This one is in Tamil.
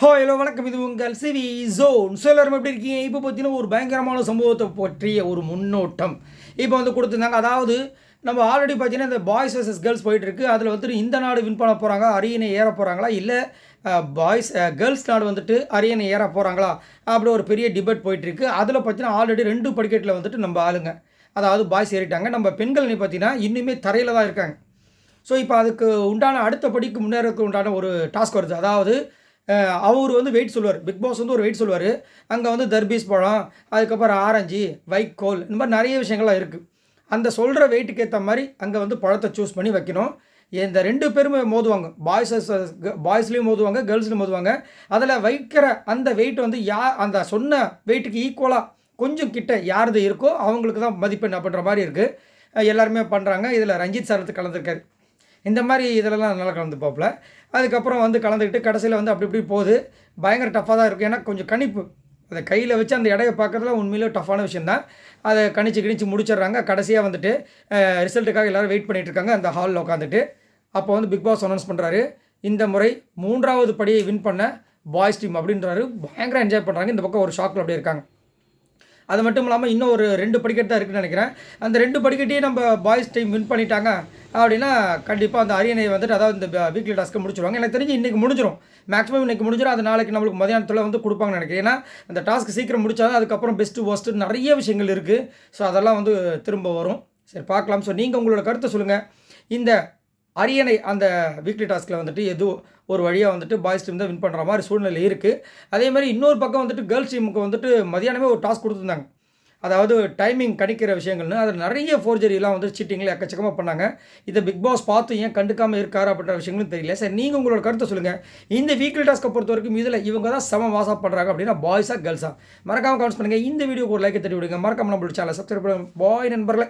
ஹலோ வணக்கம். இது உங்கள் சிவி ஜோன். ஸோ எல்லாரும் எப்படி இருக்கீங்க? இப்போ பார்த்தீங்கன்னா ஒரு பயங்கரமான சம்பவத்தை பற்றிய ஒரு முன்னோட்டம் இப்போ வந்து கொடுத்துருந்தாங்க. அதாவது நம்ம ஆல்ரெடி பார்த்தீங்கன்னா இந்த பாய்ஸ் வர்சஸ் கேர்ள்ஸ் போயிட்டுருக்கு. அதில் வந்துட்டு இந்த நாடு வின் பண்ண போகிறாங்க, அரியணை ஏற போகிறாங்களா, இல்லை கேர்ள்ஸ் நாடு வந்துட்டு அரியணை ஏற போகிறாங்களா அப்படி ஒரு பெரிய டிபேட் போயிட்டுருக்கு. அதில் பார்த்தீங்கன்னா ஆல்ரெடி 2 படிக்கட்டில் வந்துட்டு நம்ம ஆளுங்க, அதாவது பாய்ஸ் ஏறிட்டாங்க. நம்ம பெண்கள் பார்த்தீங்கன்னா இன்னுமே தரையில் தான் இருக்காங்க. ஸோ இப்போ அதுக்கு உண்டான அடுத்த படிக்கு முன்னேறதுக்கு உண்டான ஒரு டாஸ்க் வருது. அதாவது அவர் வந்து வெயிட் சொல்லுவார். பிக் பாஸ் வந்து ஒரு வெயிட் சொல்லுவார். அங்கே வந்து தர்பீஸ் பழம், அதுக்கப்புறம் ஆரஞ்சு, வைக்கோல், இந்த மாதிரி நிறைய விஷயங்கள்லாம் இருக்குது. அந்த சொல்கிற வெயிட்டுக்கு ஏற்ற மாதிரி அங்கே வந்து பழத்தை சூஸ் பண்ணி வைக்கணும். இந்த 2 பேருமே மோதுவாங்க. பாய்ஸ்லேயும் மோதுவாங்க, கேர்ள்ஸ்லையும் மோதுவாங்க. அதில் வைக்கிற அந்த வெயிட் வந்து அந்த சொன்ன வெயிட்டுக்கு ஈக்குவலாக கொஞ்சம் கிட்ட யாரது இருக்கோ அவங்களுக்கு தான் மதிப்பெண் அப்படின்ற மாதிரி இருக்குது. எல்லாருமே பண்ணுறாங்க. இதில் ரஞ்சித் சார் வந்து கலந்துருக்காரு. இந்த மாதிரி இதிலலாம் நல்லா கலந்துப்பாப்புல. அதுக்கப்புறம் வந்து கலந்துக்கிட்டு கடைசியில் வந்து அப்படி இப்படி போகுது. பயங்கர டஃப்பாக தான் இருக்கும். ஏன்னா கொஞ்சம் கணிப்பு, அதை கையில் வச்சு அந்த எடையை பார்க்குறதுல உண்மையிலே டஃப்பான விஷயம் தான். அதை கணிச்சு முடிச்சிடுறாங்க. கடைசியாக வந்துட்டு ரிசல்ட்டுக்காக எல்லோரும் வெயிட் பண்ணிகிட்ருக்காங்க அந்த ஹாலில் உட்காந்துட்டு. அப்போ வந்து பிக் பாஸ் அனௌன்ஸ் பண்ணுறாரு, இந்த முறை 3வது படியை வின் பண்ண பாய்ஸ் டீம் அப்படின்றாரு. பயங்கர என்ஜாய் பண்ணுறாங்க. இந்த பக்கம் ஒரு ஷாக்கில் அப்படியே இருக்காங்க. அது மட்டும் இல்லாமல் இன்னும் ஒரு 2 படிக்கட்டு தான் இருக்குதுன்னு நினைக்கிறேன். அந்த 2 படிக்கட்டையும் நம்ம பாய்ஸ் டீம் வின் பண்ணிட்டாங்க அப்படின்னா கண்டிப்பாக அந்த அரியணை வந்துட்டு, அதாவது இந்த வீக்லி டாஸ்க்கை முடிச்சிடுவாங்க. எனக்கு தெரிஞ்சு இன்றைக்கி முடிஞ்சிடும். மேக்ஸிமம் இன்றைக்கி முடிஞ்சிடும். அது நாளைக்கு நம்மளுக்கு மதியானத்தில் வந்து கொடுப்பாங்கன்னு நினைக்கிறேன். ஏன்னா அந்த டாஸ்க் சீக்கிரம் முடிச்சாதான் அதுக்கப்புறம் பெஸ்ட்டு ஒஸ்ட்டு நிறைய விஷயங்கள் இருக்குது. ஸோ அதெல்லாம் வந்து திரும்ப வரும். சரி, பார்க்கலாம். ஸோ நீங்கள் உங்களோட கருத்தை சொல்லுங்கள். இந்த அரியணை அந்த வீக்லி டாஸ்கில் வந்துட்டு ஒரு வழியாக வந்துட்டு பாய்ஸ் டீம் தான் வின் பண்ணுற மாதிரி சூழ்நிலை இருக்குது. அதே மாதிரி இன்னொரு பக்கம் வந்துட்டு கேர்ள்ஸ் டீமுக்கு வந்துட்டு மதியானமே ஒரு டாஸ்க் கொடுத்துருந்தாங்க. அதாவது டைமிங் கணிக்கிற விஷயங்கள்னு அதில் நிறைய ஃபோர்ஜரிலாம் வந்து சீட்டிங்கில் எக்கச்சக்கமாக பண்ணாங்க. இதை பிக் பாஸ் பார்த்து ஏன் கண்டுக்காமல் இருக்காரு அப்படின்ற விஷயங்களும் தெரியல. சரி, நீங்கள் உங்களோட கருத்தை சொல்லுங்கள். இந்த வீக்லி டாஸ்க்கை பொறுத்த வரைக்கும் இதில் இவங்க தான் செம வாட்ஸ்அப் பண்ணுறாங்க அப்படின்னா பாய்ஸாக கேர்ள்ஸாக மறக்காமல் கமெண்ட்ஸ் பண்ணுங்கள். இந்த வீடியோக்கு ஒரு லைக்கை தட்டி விடுங்க. மறக்காமல் நம்மளோட சேனலை சப்ஸ்கிரைப் பண்ணுங்கள். பாய் நண்பர்களே.